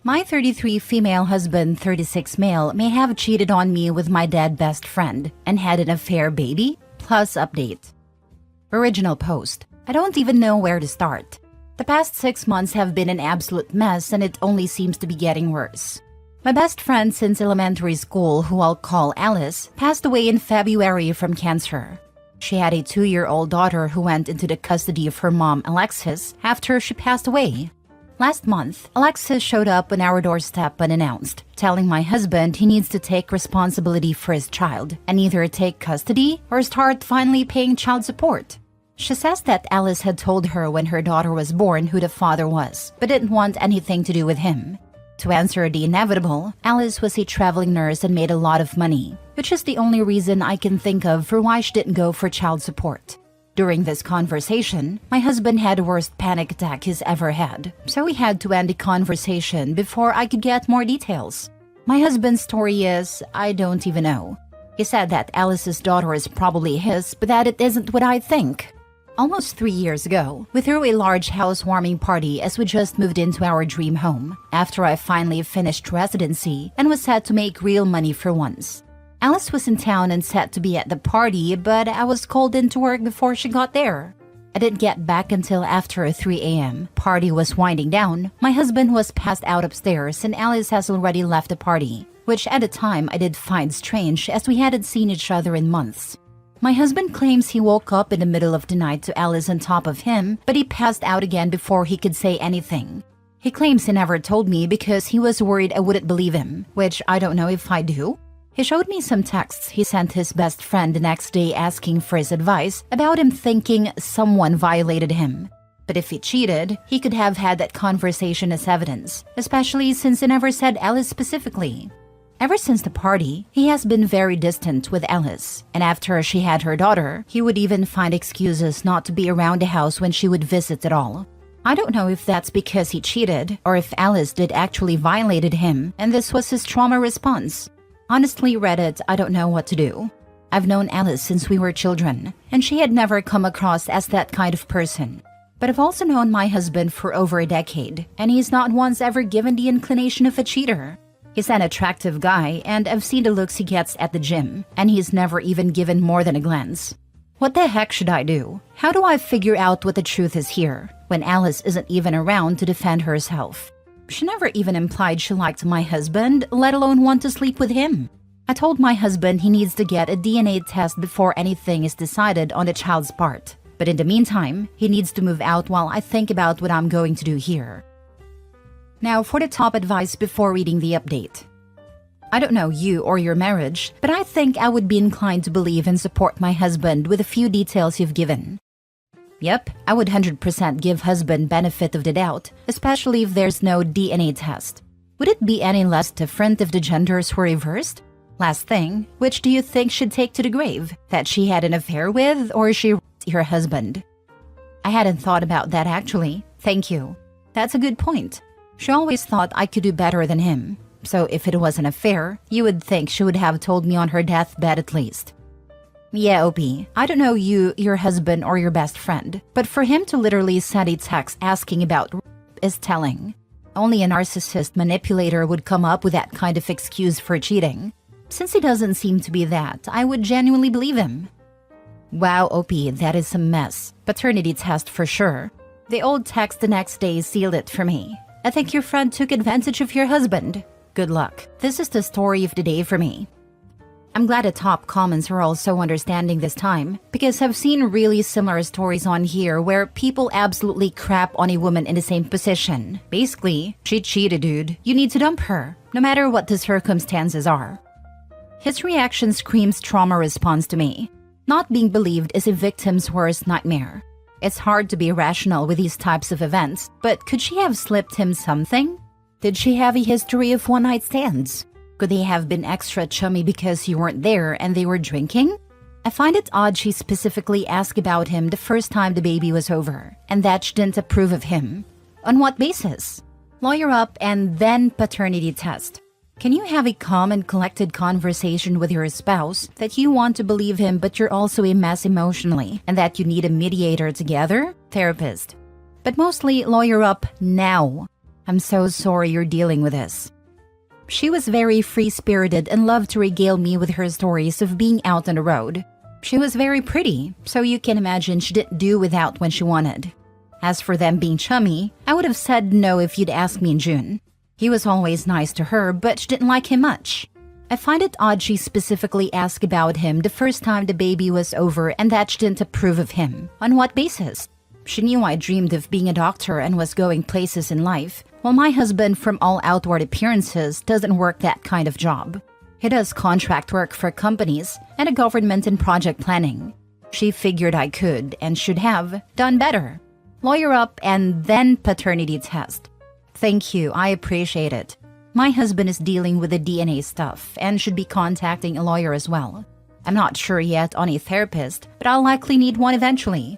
My 33 female husband, 36 male, may have cheated on me with my dead best friend and had an affair baby? Plus update. Original post. I don't even know where to start. The past 6 months have been an absolute mess and it only seems to be getting worse. My best friend since elementary school, who I'll call Alice, passed away in February from cancer. She had a 2-year-old daughter who went into the custody of her mom, Alexis, after she passed away. Last month, Alexis showed up on our doorstep unannounced, telling my husband he needs to take responsibility for his child and either take custody or start finally paying child support. She says that Alice had told her when her daughter was born who the father was, but didn't want anything to do with him. To answer the inevitable, Alice was a traveling nurse and made a lot of money, which is the only reason I can think of for why she didn't go for child support. During this conversation, my husband had the worst panic attack he's ever had, so we had to end the conversation before I could get more details. My husband's story is, I don't even know. He said that Alice's daughter is probably his, but that it isn't what I think. Almost 3 years ago, we threw a large housewarming party as we just moved into our dream home, after I finally finished residency and was set to make real money for once. Alice was in town and set to be at the party, but I was called into work before she got there. I didn't get back until after 3 a.m. Party was winding down, my husband was passed out upstairs and Alice has already left the party, which at the time I did find strange as we hadn't seen each other in months. My husband claims he woke up in the middle of the night to Alice on top of him, but he passed out again before he could say anything. He claims he never told me because he was worried I wouldn't believe him, which I don't know if I do. He showed me some texts he sent his best friend the next day asking for his advice about him thinking someone violated him. But if he cheated, he could have had that conversation as evidence, especially since he never said Alice specifically. Ever since the party, he has been very distant with Alice, and after she had her daughter, he would even find excuses not to be around the house when she would visit at all. I don't know if that's because he cheated or if Alice did actually violated him and this was his trauma response. Honestly, Reddit, I don't know what to do. I've known Alice since we were children, and she had never come across as that kind of person. But I've also known my husband for over a decade, and he's not once ever given the inclination of a cheater. He's an attractive guy, and I've seen the looks he gets at the gym, and he's never even given more than a glance. What the heck should I do? How do I figure out what the truth is here, when Alice isn't even around to defend herself? She never even implied she liked my husband, let alone want to sleep with him. I told my husband he needs to get a DNA test before anything is decided on the child's part. But in the meantime, he needs to move out while I think about what I'm going to do here. Now for the top advice before reading the update. I don't know you or your marriage, but I think I would be inclined to believe and support my husband with a few details you've given. Yep, I would 100% give husband benefit of the doubt, especially if there's no DNA test. Would it be any less different if the genders were reversed? Last thing, which do you think should take to the grave? That she had an affair with or she your husband? I hadn't thought about that actually. Thank you. That's a good point. She always thought I could do better than him. So if it was an affair, you would think she would have told me on her deathbed at least. Yeah, OP, I don't know you, your husband, or your best friend, but for him to literally send a text asking about is telling. Only a narcissist manipulator would come up with that kind of excuse for cheating. Since he doesn't seem to be that, I would genuinely believe him. Wow, OP, that is a mess. Paternity test for sure. The old text the next day sealed it for me. I think your friend took advantage of your husband. Good luck. This is the story of the day for me. I'm glad the top comments are all so understanding this time, because I've seen really similar stories on here where people absolutely crap on a woman in the same position. Basically, she cheated, dude. You need to dump her, no matter what the circumstances are. His reaction screams trauma response to me. Not being believed is a victim's worst nightmare. It's hard to be rational with these types of events, but could she have slipped him something? Did she have a history of one-night stands? Could they have been extra chummy because you weren't there and they were drinking? I find it odd she specifically asked about him the first time the baby was over, and that she didn't approve of him. On what basis? Lawyer up and then paternity test. Can you have a calm and collected conversation with your spouse that you want to believe him but you're also a mess emotionally and that you need a mediator together? Therapist. But mostly lawyer up now. I'm so sorry you're dealing with this. She was very free-spirited and loved to regale me with her stories of being out on the road. She was very pretty, so you can imagine she didn't do without when she wanted. As for them being chummy, I would have said no if you'd asked me in June. He was always nice to her, but she didn't like him much. I find it odd she specifically asked about him the first time the baby was over and that she didn't approve of him. On what basis? She knew I dreamed of being a doctor and was going places in life, while my husband, from all outward appearances, doesn't work that kind of job. He does contract work for companies and a government and project planning. She figured I could and should have done better. Lawyer up and then paternity test. Thank you, I appreciate it. My husband is dealing with the DNA stuff and should be contacting a lawyer as well. I'm not sure yet on a therapist, but I'll likely need one eventually.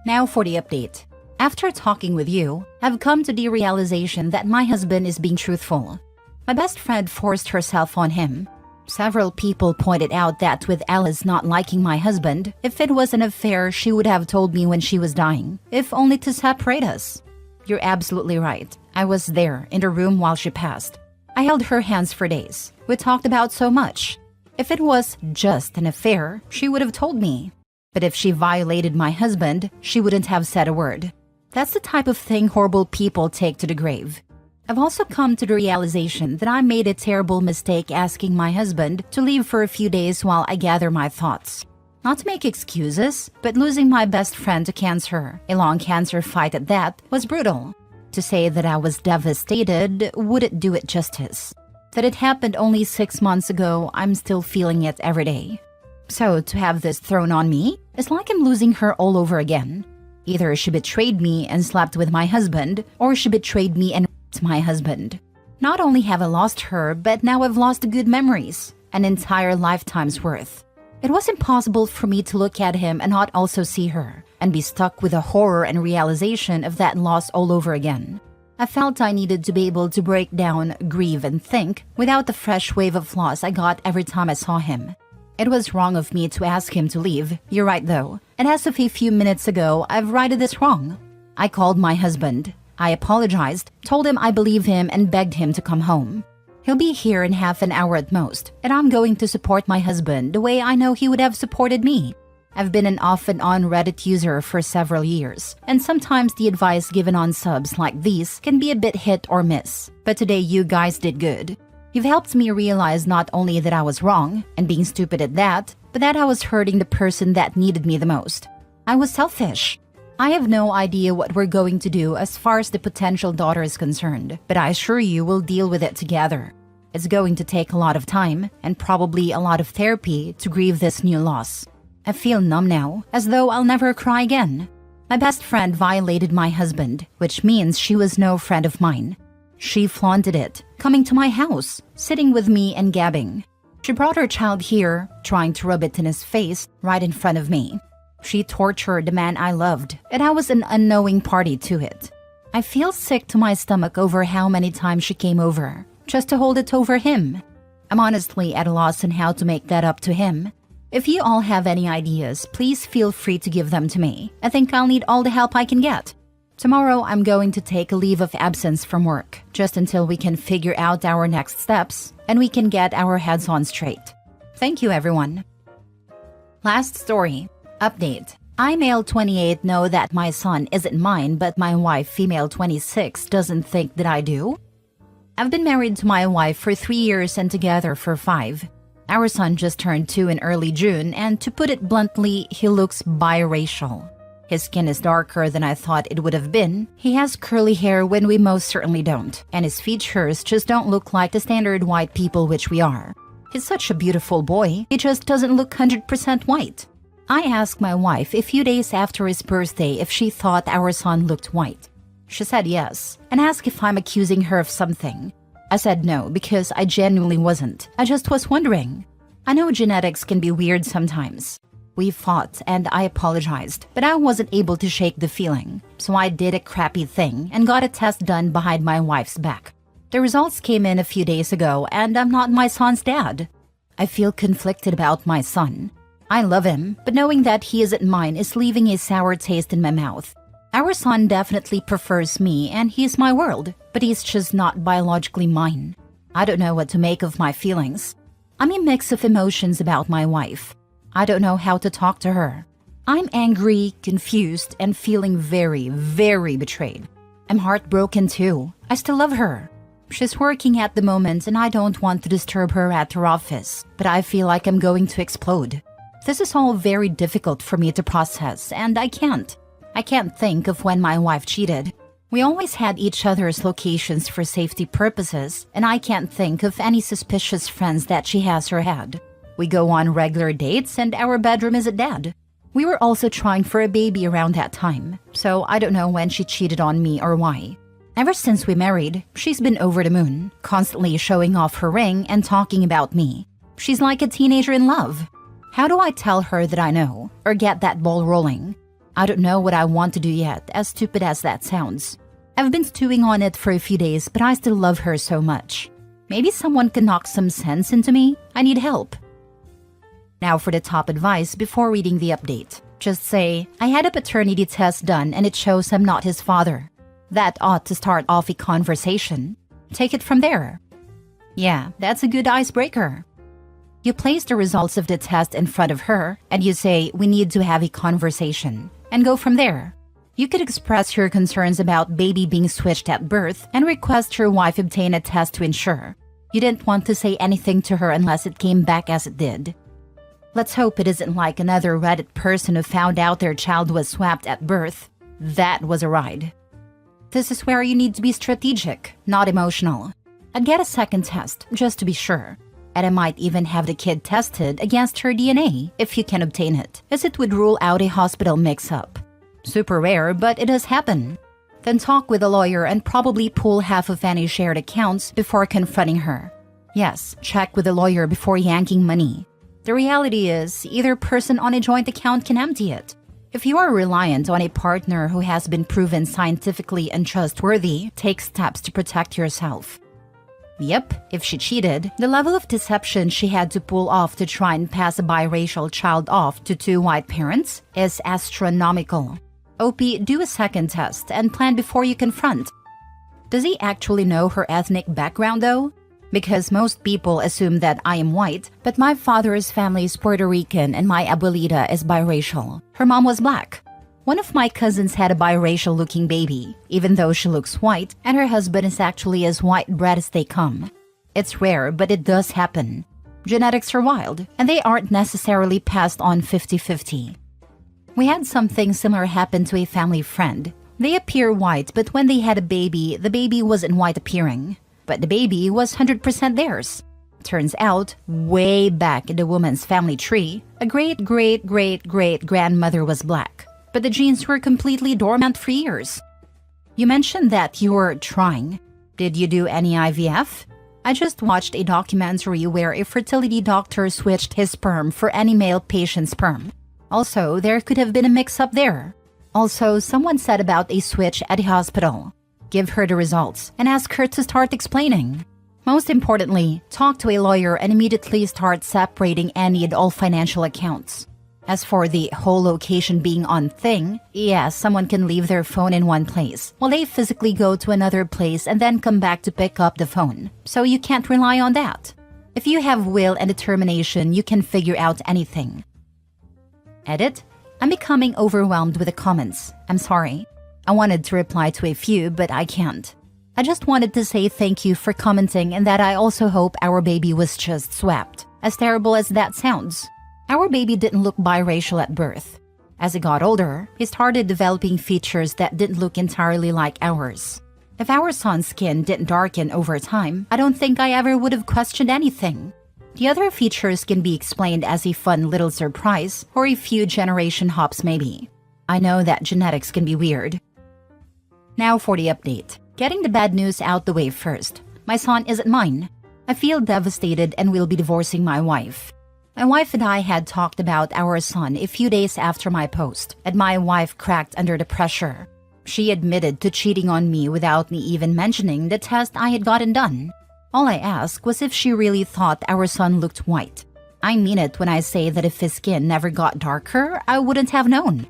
Now for the update. After talking with you, I've come to the realization that my husband is being truthful. My best friend forced herself on him. Several people pointed out that with Alice not liking my husband, if it was an affair, she would have told me when she was dying, if only to separate us. You're absolutely right. I was there in the room while she passed. I held her hands for days. We talked about so much. If it was just an affair, she would have told me. But if she violated my husband, she wouldn't have said a word. That's the type of thing horrible people take to the grave. I've also come to the realization that I made a terrible mistake asking my husband to leave for a few days while I gather my thoughts. Not to make excuses, but losing my best friend to cancer, a long cancer fight at that, was brutal. To say that I was devastated wouldn't do it justice. That it happened only 6 months ago, I'm still feeling it every day. So to have this thrown on me, it's like I'm losing her all over again. Either she betrayed me and slept with my husband, or she betrayed me and raped my husband. Not only have I lost her, but now I've lost the good memories, an entire lifetime's worth. It was impossible for me to look at him and not also see her, and be stuck with the horror and realization of that loss all over again. I felt I needed to be able to break down, grieve, and think without the fresh wave of loss I got every time I saw him. It was wrong of me to ask him to leave, you're right though, and as of a few minutes ago, I've righted this wrong. I called my husband. I apologized, told him I believe him, and begged him to come home. He'll be here in half an hour at most, and I'm going to support my husband the way I know he would have supported me. I've been an off and on Reddit user for several years, and sometimes the advice given on subs like these can be a bit hit or miss, but today you guys did good. You've helped me realize not only that I was wrong, and being stupid at that, but that I was hurting the person that needed me the most. I was selfish. I have no idea what we're going to do as far as the potential daughter is concerned, but I assure you we'll deal with it together. It's going to take a lot of time, and probably a lot of therapy to grieve this new loss. I feel numb now, as though I'll never cry again. My best friend violated my husband, which means she was no friend of mine. She flaunted it, coming to my house, sitting with me and gabbing. She brought her child here, trying to rub it in his face, right in front of me. She tortured the man I loved, and I was an unknowing party to it. I feel sick to my stomach over how many times she came over, just to hold it over him. I'm honestly at a loss on how to make that up to him. If you all have any ideas, please feel free to give them to me. I think I'll need all the help I can get. Tomorrow, I'm going to take a leave of absence from work, just until we can figure out our next steps and we can get our heads on straight. Thank you, everyone. Last story. Update. I, male 28, know that my son isn't mine, but my wife, female 26, doesn't think that I do. I've been married to my wife for 3 years and together for 5. Our son just turned 2 in early June, and to put it bluntly, he looks biracial. His skin is darker than I thought it would have been. He has curly hair when we most certainly don't, and his features just don't look like the standard white people which we are. He's such a beautiful boy, he just doesn't look 100% white. I asked my wife a few days after his birthday if she thought our son looked white. She said yes, and asked if I'm accusing her of something. I said no, because I genuinely wasn't. I just was wondering. I know genetics can be weird sometimes. We fought, and I apologized, but I wasn't able to shake the feeling. So I did a crappy thing and got a test done behind my wife's back. The results came in a few days ago, and I'm not my son's dad. I feel conflicted about my son. I love him, but knowing that he isn't mine is leaving a sour taste in my mouth. Our son definitely prefers me and he's my world, but he's just not biologically mine. I don't know what to make of my feelings. I'm a mix of emotions about my wife. I don't know how to talk to her. I'm angry, confused, and feeling very, very betrayed. I'm heartbroken too. I still love her. She's working at the moment and I don't want to disturb her at her office, but I feel like I'm going to explode. This is all very difficult for me to process, and I can't. I can't think of when my wife cheated. We always had each other's locations for safety purposes, and I can't think of any suspicious friends that she has or had. We go on regular dates and our bedroom is a den. We were also trying for a baby around that time, so I don't know when she cheated on me or why. Ever since we married, she's been over the moon, constantly showing off her ring and talking about me. She's like a teenager in love. How do I tell her that I know, or get that ball rolling? I don't know what I want to do yet, as stupid as that sounds. I've been stewing on it for a few days, but I still love her so much. Maybe someone can knock some sense into me? I need help. Now for the top advice before reading the update. Just say, I had a paternity test done and it shows I'm not his father. That ought to start off a conversation. Take it from there. Yeah, that's a good icebreaker. You place the results of the test in front of her and you say, we need to have a conversation, and go from there. You could express your concerns about baby being switched at birth and request your wife obtain a test to ensure. You didn't want to say anything to her unless it came back as it did. Let's hope it isn't like another Reddit person who found out their child was swapped at birth. That was a ride. This is where you need to be strategic, not emotional. I'd get a second test, just to be sure. And I might even have the kid tested against her DNA, if you can obtain it, as it would rule out a hospital mix-up. Super rare, but it does happen. Then talk with a lawyer and probably pull half of any shared accounts before confronting her. Yes, check with a lawyer before yanking money. The reality is, either person on a joint account can empty it. If you are reliant on a partner who has been proven scientifically untrustworthy, take steps to protect yourself. Yep, if she cheated, the level of deception she had to pull off to try and pass a biracial child off to two white parents is astronomical. OP, do a second test and plan before you confront. Does he actually know her ethnic background though? Because most people assume that I am white, but my father's family is Puerto Rican and my abuelita is biracial. Her mom was black. One of my cousins had a biracial-looking baby, even though she looks white, and her husband is actually as white bread as they come. It's rare, but it does happen. Genetics are wild, and they aren't necessarily passed on 50-50. We had something similar happen to a family friend. They appear white, but when they had a baby, the baby wasn't white appearing. But the baby was 100% theirs. Turns out, way back in the woman's family tree, a great-great-great-great-grandmother was black. But the genes were completely dormant for years. You mentioned that you were trying. Did you do any IVF? I just watched a documentary where a fertility doctor switched his sperm for any male patient's sperm. Also, there could have been a mix-up there. Also, someone said about a switch at the hospital. Give her the results and ask her to start explaining. Most importantly, talk to a lawyer and immediately start separating any and all financial accounts. As for the whole location being on thing, yes, someone can leave their phone in one place while they physically go to another place and then come back to pick up the phone. So you can't rely on that. If you have will and determination, you can figure out anything. Edit. I'm becoming overwhelmed with the comments. I'm sorry. I wanted to reply to a few, but I can't. I just wanted to say thank you for commenting and that I also hope our baby was just swapped. As terrible as that sounds. Our baby didn't look biracial at birth. As he got older, he started developing features that didn't look entirely like ours. If our son's skin didn't darken over time, I don't think I ever would have questioned anything. The other features can be explained as a fun little surprise or a few generation hops maybe. I know that genetics can be weird. Now for the update. Getting the bad news out the way first. My son isn't mine. I feel devastated and will be divorcing my wife. My wife and I had talked about our son a few days after my post, and my wife cracked under the pressure. She admitted to cheating on me without me even mentioning the test I had gotten done. All I asked was if she really thought our son looked white. I mean it when I say that if his skin never got darker, I wouldn't have known.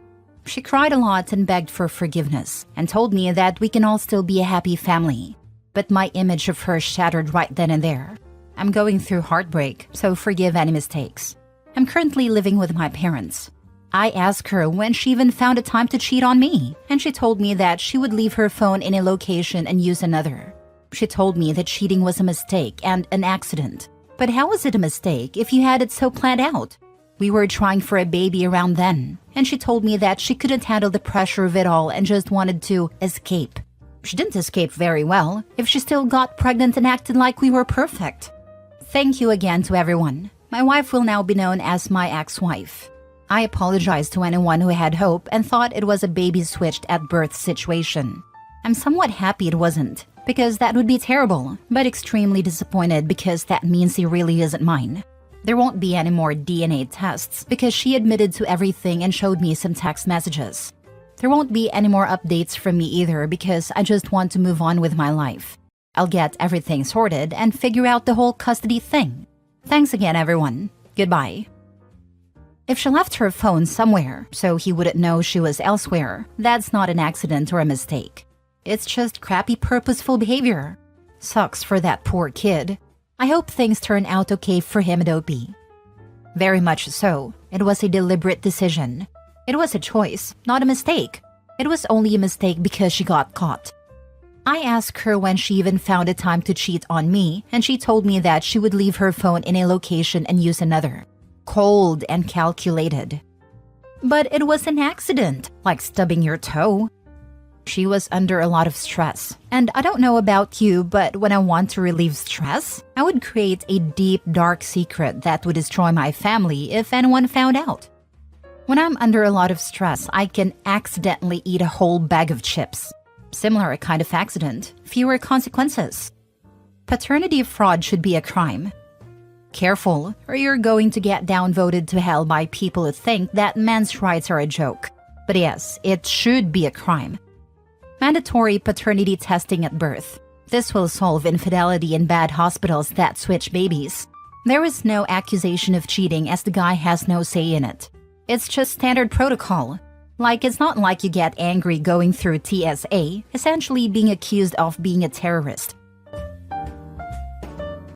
She cried a lot and begged for forgiveness and told me that we can all still be a happy family. But my image of her shattered right then and there. I'm going through heartbreak, so forgive any mistakes. I'm currently living with my parents. I asked her when she even found a time to cheat on me, and she told me that she would leave her phone in a location and use another. She told me that cheating was a mistake and an accident. But how was it a mistake if you had it so planned out? We were trying for a baby around then, and she told me that she couldn't handle the pressure of it all and just wanted to escape. She didn't escape very well if she still got pregnant and acted like we were perfect. Thank you again to everyone. My wife will now be known as my ex-wife. I apologize to anyone who had hope and thought it was a baby switched at birth situation. I'm somewhat happy it wasn't, because that would be terrible, but extremely disappointed because that means he really isn't mine. There won't be any more DNA tests because she admitted to everything and showed me some text messages. There won't be any more updates from me either because I just want to move on with my life. I'll get everything sorted and figure out the whole custody thing. Thanks again, everyone. Goodbye. If she left her phone somewhere so he wouldn't know she was elsewhere, that's not an accident or a mistake. It's just crappy purposeful behavior. Sucks for that poor kid. I hope things turn out okay for him and Opie. Very much so. It was a deliberate decision. It was a choice, not a mistake. It was only a mistake because she got caught. I asked her when she even found a time to cheat on me, and she told me that she would leave her phone in a location and use another. Cold and calculated. But it was an accident, like stubbing your toe. She was under a lot of stress, and I don't know about you, but when I want to relieve stress, I would create a deep, dark secret that would destroy my family if anyone found out. When I'm under a lot of stress, I can accidentally eat a whole bag of chips. Similar kind of accident, fewer consequences. Paternity fraud should be a crime. Careful, or you're going to get downvoted to hell by people who think that men's rights are a joke. But yes, it should be a crime. Mandatory paternity testing at birth. This will solve infidelity in bad hospitals that switch babies. There is no accusation of cheating as the guy has no say in it. It's just standard protocol. Like, it's not like you get angry going through TSA, essentially being accused of being a terrorist.